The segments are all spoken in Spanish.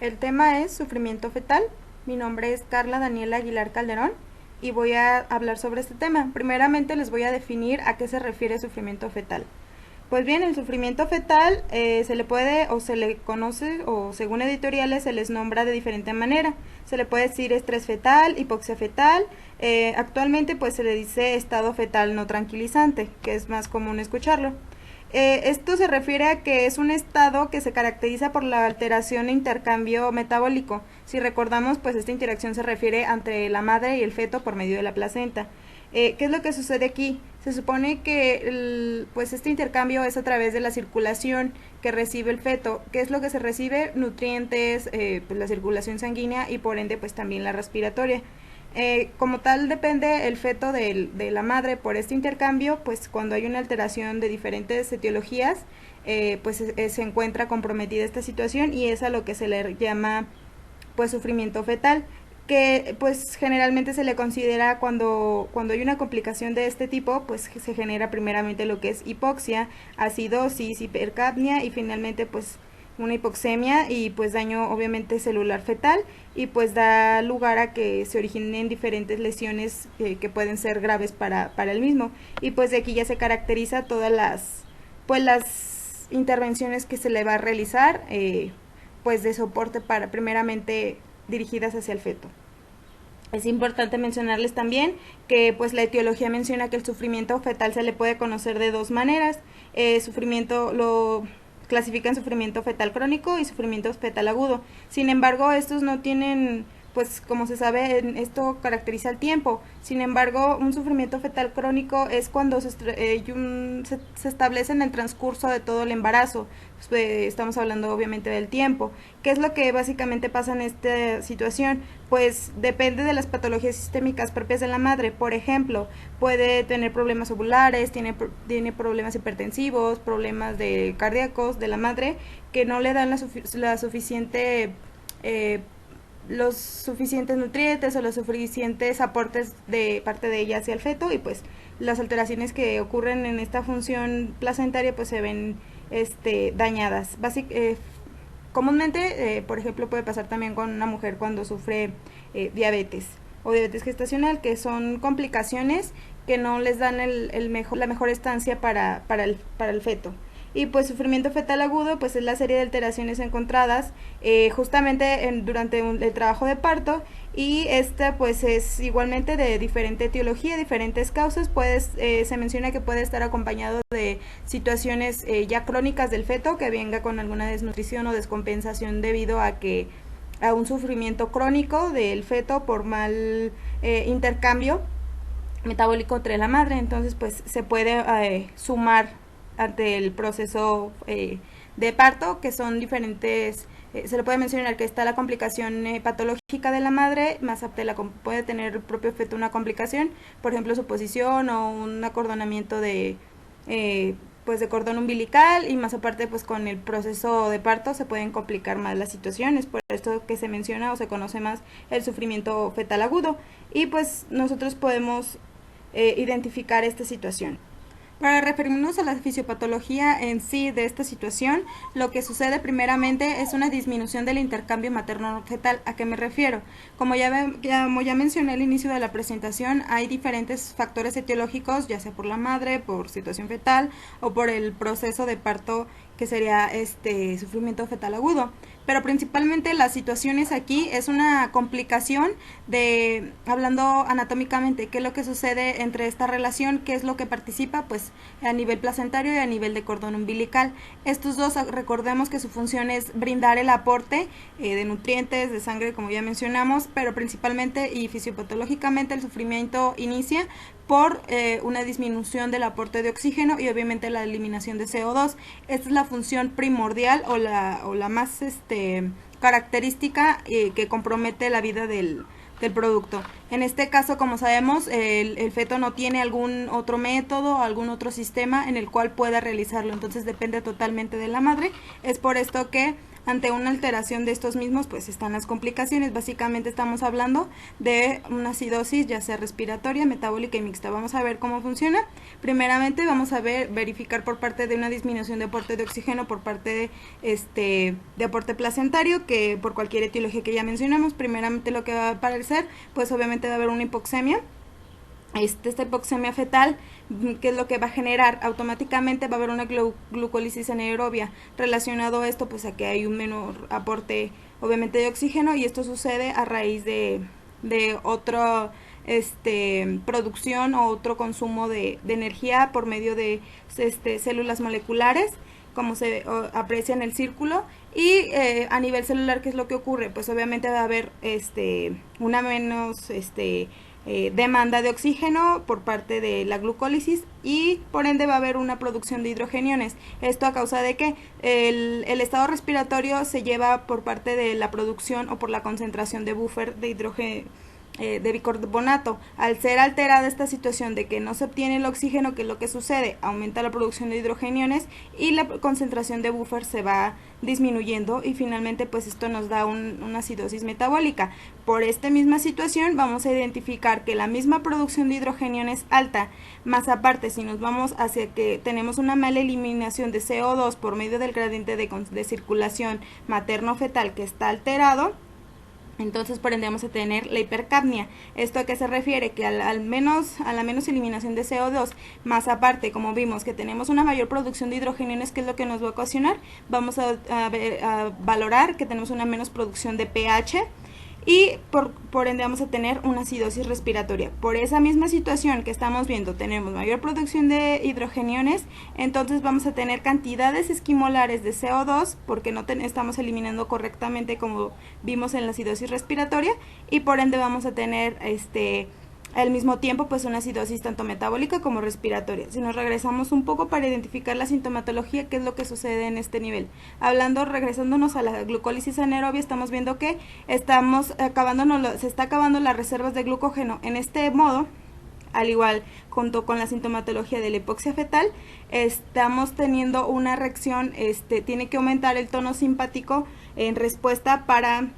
El tema es sufrimiento fetal. Mi nombre es Carla Daniela Aguilar Calderón y voy a hablar sobre este tema. Primeramente les voy a definir a qué se refiere sufrimiento fetal. Pues bien, el sufrimiento fetal se le puede o se le conoce o según editoriales se les nombra de diferente manera. Se le puede decir estrés fetal, hipoxia fetal. Actualmente pues se le dice estado fetal no tranquilizante, que es más común escucharlo. Esto se refiere a que es un estado que se caracteriza por la alteración e intercambio metabólico. Si recordamos, pues esta interacción se refiere entre la madre y el feto por medio de la placenta. ¿Qué es lo que sucede aquí? Se supone que pues este intercambio es a través de la circulación que recibe el feto. ¿Qué es lo que se recibe? Nutrientes, pues la circulación sanguínea y por ende pues también la respiratoria. Como tal depende el feto de la madre por este intercambio, pues cuando hay una alteración de diferentes etiologías, pues se encuentra comprometida esta situación y es a lo que se le llama pues sufrimiento fetal, que pues generalmente se le considera cuando hay una complicación de este tipo, pues se genera primeramente lo que es hipoxia, acidosis, hipercapnia y finalmente pues una hipoxemia y pues daño obviamente celular fetal y pues da lugar a que se originen diferentes lesiones que pueden ser graves para el mismo y pues de aquí ya se caracteriza todas las intervenciones que se le va a realizar pues de soporte para primeramente dirigidas hacia el feto. Es importante mencionarles también que pues la etiología menciona que el sufrimiento fetal se le puede conocer de dos maneras. Sufrimiento lo clasifican sufrimiento fetal crónico y sufrimiento fetal agudo. Sin embargo, estos no tienen, pues como se sabe, esto caracteriza el tiempo. Sin embargo, un sufrimiento fetal crónico es cuando se establece en el transcurso de todo el embarazo. Estamos hablando obviamente del tiempo. ¿Qué es lo que básicamente pasa en esta situación? Pues depende de las patologías sistémicas propias de la madre. Por ejemplo, puede tener problemas ovulares, tiene problemas hipertensivos, problemas cardíacos de la madre que no le dan la suficiente los suficientes nutrientes o los suficientes aportes de parte de ella hacia el feto y pues las alteraciones que ocurren en esta función placentaria pues se ven dañadas. Comúnmente, por ejemplo, puede pasar también con una mujer cuando sufre diabetes o diabetes gestacional, que son complicaciones que no les dan la mejor estancia para el feto. Y pues sufrimiento fetal agudo pues es la serie de alteraciones encontradas justamente durante el trabajo de parto y esta pues es igualmente de diferente etiología, diferentes causas, se menciona que puede estar acompañado de situaciones ya crónicas del feto, que venga con alguna desnutrición o descompensación debido a un sufrimiento crónico del feto por mal intercambio metabólico entre la madre. Entonces pues se puede sumar ante el proceso de parto, que son diferentes. Se le puede mencionar que está la complicación patológica de la madre, más puede tener el propio feto una complicación, por ejemplo suposición o un acordonamiento pues de cordón umbilical, y más aparte pues con el proceso de parto se pueden complicar más las situaciones, por esto que se menciona o se conoce más el sufrimiento fetal agudo, y pues nosotros podemos identificar esta situación. Para referirnos a la fisiopatología en sí de esta situación, lo que sucede primeramente es una disminución del intercambio materno-fetal. ¿A qué me refiero? Como ya mencioné al inicio de la presentación, hay diferentes factores etiológicos, ya sea por la madre, por situación fetal o por el proceso de parto, que sería sufrimiento fetal agudo. Pero principalmente las situaciones aquí es una complicación hablando anatómicamente, qué es lo que sucede entre esta relación, qué es lo que participa, pues a nivel placentario y a nivel de cordón umbilical. Estos dos, recordemos que su función es brindar el aporte de nutrientes, de sangre, como ya mencionamos, pero principalmente y fisiopatológicamente el sufrimiento inicia por una disminución del aporte de oxígeno y obviamente la eliminación de CO2. Esta es la función primordial o la más característica que compromete la vida del producto. En este caso, como sabemos, el feto no tiene algún otro método, algún otro sistema en el cual pueda realizarlo, entonces depende totalmente de la madre. Es por esto que Ante una alteración de estos mismos, pues están las complicaciones. Básicamente estamos hablando de una acidosis, ya sea respiratoria, metabólica y mixta. Vamos a ver cómo funciona. Primeramente vamos a verificar por parte de una disminución de aporte de oxígeno por parte de aporte placentario, que por cualquier etiología que ya mencionamos. Primeramente lo que va a aparecer, pues obviamente va a haber una hipoxemia. Esta hipoxemia fetal, ¿qué es lo que va a generar? Automáticamente va a haber una glucólisis anaerobia. Relacionado a esto, pues a que hay un menor aporte obviamente de oxígeno, y esto sucede a raíz de otra producción o otro consumo de energía por medio de células moleculares, como se aprecia en el círculo. Y a nivel celular, ¿qué es lo que ocurre? Pues obviamente va a haber una menos demanda de oxígeno por parte de la glucólisis, y por ende va a haber una producción de hidrogeniones. Esto a causa de que el estado respiratorio se lleva por parte de la producción o por la concentración de buffer de hidrógeno, de bicarbonato. Al ser alterada esta situación de que no se obtiene el oxígeno, ¿qué es lo que sucede? Aumenta la producción de hidrogeniones y la concentración de buffer se va disminuyendo, y finalmente pues esto nos da una acidosis metabólica. Por esta misma situación vamos a identificar que la misma producción de hidrogeniones alta, más aparte si nos vamos hacia que tenemos una mala eliminación de CO2 por medio del gradiente de circulación materno-fetal que está alterado, entonces por ende vamos a tener la hipercapnia. ¿Esto a qué se refiere? Que a la menos eliminación de CO2, más aparte, como vimos que tenemos una mayor producción de hidrogeniones, ¿qué es lo que nos va a ocasionar? Vamos a valorar que tenemos una menos producción de pH, y por ende vamos a tener una acidosis respiratoria. Por esa misma situación que estamos viendo, tenemos mayor producción de hidrogeniones, entonces vamos a tener cantidades esquimolares de CO2 porque no estamos eliminando correctamente, como vimos en la acidosis respiratoria, y por ende vamos a tener al mismo tiempo pues una acidosis tanto metabólica como respiratoria. Si nos regresamos un poco para identificar la sintomatología, ¿qué es lo que sucede en este nivel? Regresándonos a la glucólisis anaerobia, estamos viendo que se está acabando las reservas de glucógeno. En este modo, al igual junto con la sintomatología de la hipoxia fetal, estamos teniendo una reacción, tiene que aumentar el tono simpático en respuesta para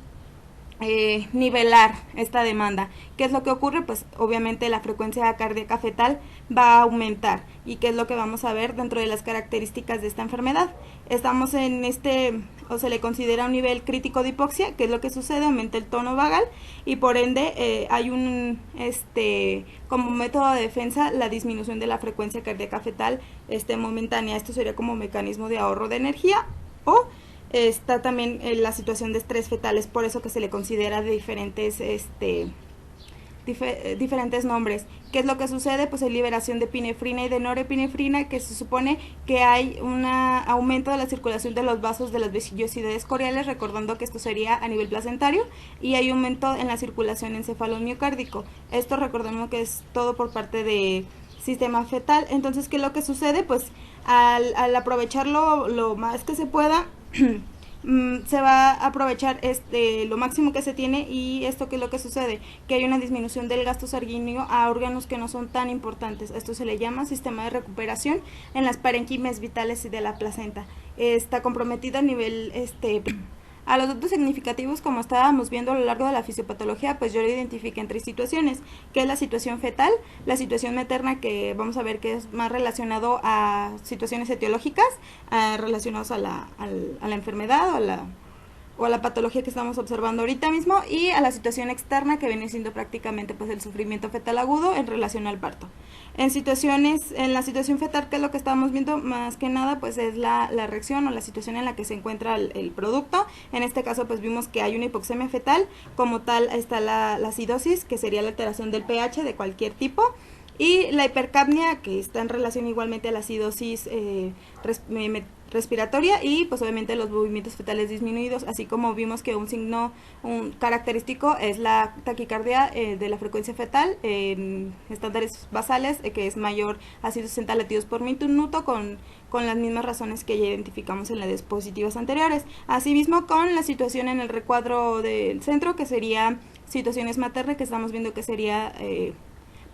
nivelar esta demanda. ¿Qué es lo que ocurre? Pues obviamente la frecuencia cardíaca fetal va a aumentar. ¿Y qué es lo que vamos a ver dentro de las características de esta enfermedad? Estamos en o se le considera un nivel crítico de hipoxia. ¿Qué es lo que sucede? Aumenta el tono vagal, y por ende hay como método de defensa la disminución de la frecuencia cardíaca fetal momentánea. Esto sería como mecanismo de ahorro de energía, o está también la situación de estrés fetal. Es por eso que se le considera de diferentes nombres. ¿Qué es lo que sucede? Pues hay liberación de epinefrina y de norepinefrina, que se supone que hay un aumento de la circulación de los vasos de las vellosidades corneales, recordando que esto sería a nivel placentario, y hay aumento en la circulación encefalomiocárdico. Esto recordemos que es todo por parte de sistema fetal. Entonces, ¿qué es lo que sucede? Pues al aprovecharlo lo más que se pueda, se va a aprovechar lo máximo que se tiene. Y esto, ¿qué es lo que sucede? Que hay una disminución del gasto sanguíneo a órganos que no son tan importantes. Esto se le llama sistema de recuperación en las parénquimas vitales y de la placenta. Está comprometida a nivel a los datos significativos, como estábamos viendo a lo largo de la fisiopatología, pues yo lo identifiqué en 3 situaciones, que es la situación fetal, la situación materna, que vamos a ver que es más relacionado a situaciones etiológicas, relacionados a la enfermedad o a la patología que estamos observando ahorita mismo, y a la situación externa, que viene siendo prácticamente pues el sufrimiento fetal agudo en relación al parto. En la situación fetal, ¿qué es lo que estamos viendo? Más que nada pues es la reacción o la situación en la que se encuentra el producto. En este caso pues vimos que hay una hipoxemia fetal, como tal está la acidosis, que sería la alteración del pH de cualquier tipo, y la hipercapnia, que está en relación igualmente a la acidosis respiratoria, y pues obviamente los movimientos fetales disminuidos, así como vimos que un signo característico es la taquicardia de la frecuencia fetal en estándares basales, que es mayor a 160 latidos por minuto, con las mismas razones que ya identificamos en las diapositivas anteriores. Asimismo, con la situación en el recuadro del centro, que sería situaciones maternas, que estamos viendo que sería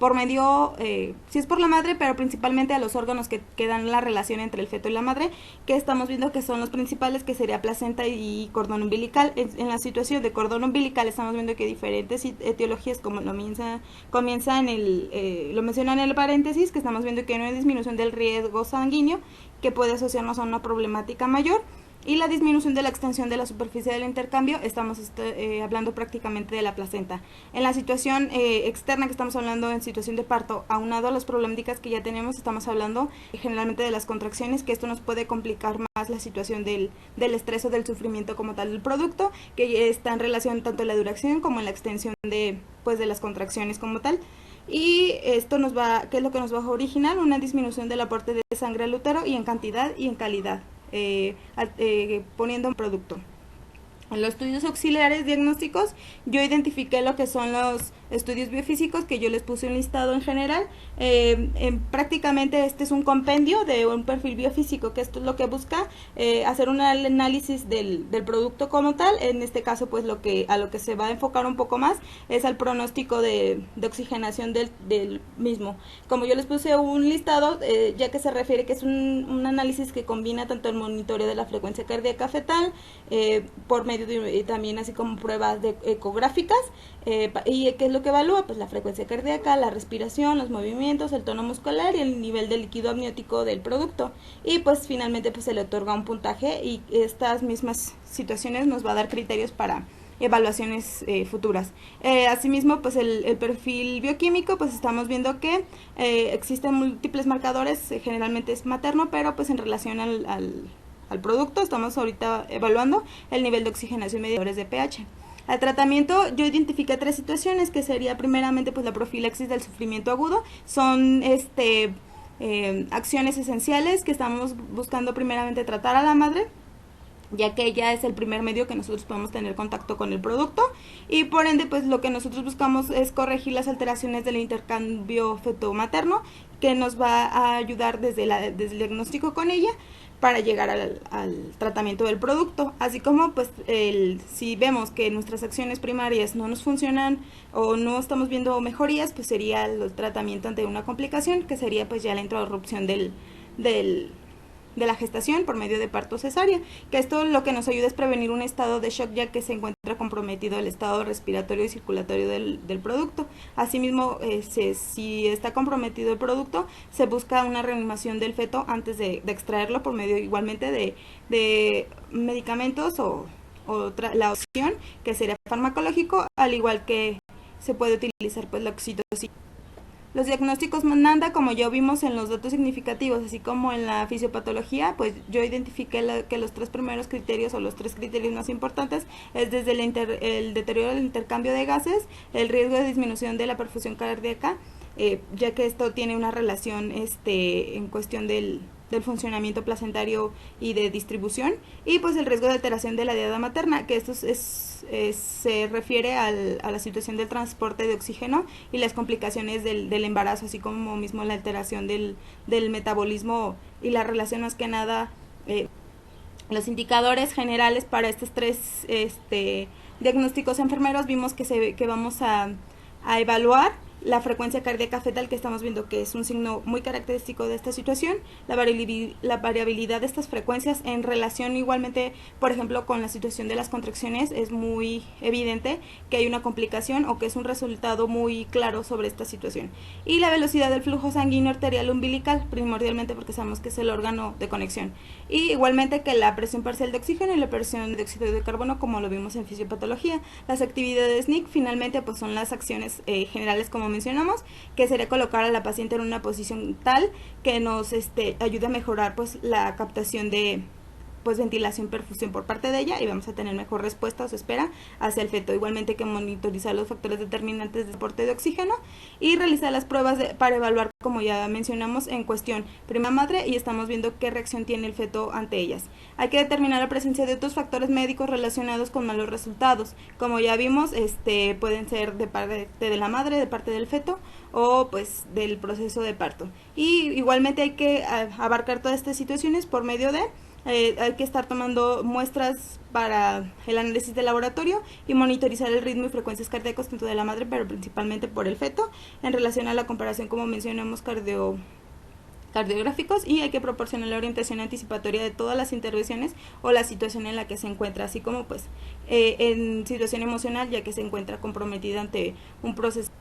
por medio, si es por la madre, pero principalmente a los órganos que dan la relación entre el feto y la madre, que estamos viendo que son los principales, que sería placenta y cordón umbilical. En la situación de cordón umbilical estamos viendo que diferentes etiologías, como lo mencionan en el paréntesis, que estamos viendo que hay una disminución del riesgo sanguíneo que puede asociarnos a una problemática mayor, y la disminución de la extensión de la superficie del intercambio. Estamos hablando prácticamente de la placenta. En la situación externa, que estamos hablando en situación de parto, aunado a las problemáticas que ya tenemos, estamos hablando generalmente de las contracciones, que esto nos puede complicar más la situación del estrés o del sufrimiento como tal del producto, que está en relación tanto en la duración como en la extensión de las contracciones como tal. Y esto ¿qué es lo que nos va a originar? Una disminución del aporte de sangre al útero, y en cantidad y en calidad, poniendo un producto. En los estudios auxiliares diagnósticos, yo identifiqué lo que son los estudios biofísicos, que yo les puse un listado en general. Prácticamente este es un compendio de un perfil biofísico, que esto es lo que busca, hacer un análisis del producto como tal. En este caso, pues a lo que se va a enfocar un poco más es al pronóstico de oxigenación del mismo. Como yo les puse un listado, ya que se refiere que es un análisis que combina tanto el monitoreo de la frecuencia cardíaca fetal, por medio de también así como pruebas ecográficas, y ¿qué es lo que evalúa? Pues la frecuencia cardíaca, la respiración, los movimientos, el tono muscular y el nivel de líquido amniótico del producto, y pues finalmente pues se le otorga un puntaje, y estas mismas situaciones nos va a dar criterios para evaluaciones futuras. Asimismo, pues el perfil bioquímico, pues estamos viendo que existen múltiples marcadores, generalmente es materno, pero pues en relación al producto estamos ahorita evaluando el nivel de oxigenación, medidores de pH. Al tratamiento, yo identifiqué 3 situaciones, que sería primeramente pues la profilaxis del sufrimiento agudo. Son acciones esenciales que estamos buscando primeramente tratar a la madre, ya que ella es el primer medio que nosotros podemos tener contacto con el producto, y por ende pues lo que nosotros buscamos es corregir las alteraciones del intercambio feto-materno, que nos va a ayudar desde el diagnóstico con ella para llegar al tratamiento del producto. Así como pues si vemos que nuestras acciones primarias no nos funcionan o no estamos viendo mejorías, pues sería el tratamiento ante una complicación, que sería pues ya la interrupción de la gestación por medio de parto cesárea, que esto lo que nos ayuda es prevenir un estado de shock, ya que se encuentra comprometido el estado respiratorio y circulatorio del producto. Asimismo, si está comprometido el producto, se busca una reanimación del feto antes de extraerlo por medio igualmente de medicamentos o la opción que sería farmacológico, al igual que se puede utilizar pues la oxitocina. Los diagnósticos NANDA, como ya vimos en los datos significativos, así como en la fisiopatología, pues yo identifiqué que los 3 primeros criterios, o los 3 criterios más importantes, es desde el deterioro del intercambio de gases, el riesgo de disminución de la perfusión cardíaca, ya que esto tiene una relación en cuestión del funcionamiento placentario y de distribución, y pues el riesgo de alteración de la diada materna, que esto se refiere a la situación del transporte de oxígeno y las complicaciones del embarazo, así como mismo la alteración del metabolismo, y la relación más que nada, los indicadores generales para estos 3 diagnósticos enfermeros. Vimos que vamos a evaluar la frecuencia cardíaca fetal, que estamos viendo que es un signo muy característico de esta situación, la variabilidad de estas frecuencias en relación igualmente, por ejemplo, con la situación de las contracciones. Es muy evidente que hay una complicación o que es un resultado muy claro sobre esta situación. Y la velocidad del flujo sanguíneo arterial umbilical, primordialmente porque sabemos que es el órgano de conexión. Y igualmente que la presión parcial de oxígeno y la presión de dióxido de carbono, como lo vimos en fisiopatología. Las actividades NIC finalmente pues son las acciones generales, como mencionamos, que sería colocar a la paciente en una posición tal que nos ayude a mejorar pues la captación de ventilación, perfusión por parte de ella, y vamos a tener mejor respuesta, o se espera, hacia el feto. Igualmente que monitorizar los factores determinantes de aporte de oxígeno y realizar las pruebas para evaluar, como ya mencionamos, en cuestión prima madre, y estamos viendo qué reacción tiene el feto ante ellas. Hay que determinar la presencia de otros factores médicos relacionados con malos resultados. Como ya vimos, pueden ser de parte de la madre, de parte del feto, o pues del proceso de parto. Y igualmente hay que abarcar todas estas situaciones por medio de hay que estar tomando muestras para el análisis de laboratorio y monitorizar el ritmo y frecuencias cardíacos tanto de la madre, pero principalmente por el feto, en relación a la comparación, como mencionamos, cardiográficos, y hay que proporcionar la orientación anticipatoria de todas las intervenciones o la situación en la que se encuentra, así como pues en situación emocional, ya que se encuentra comprometida ante un proceso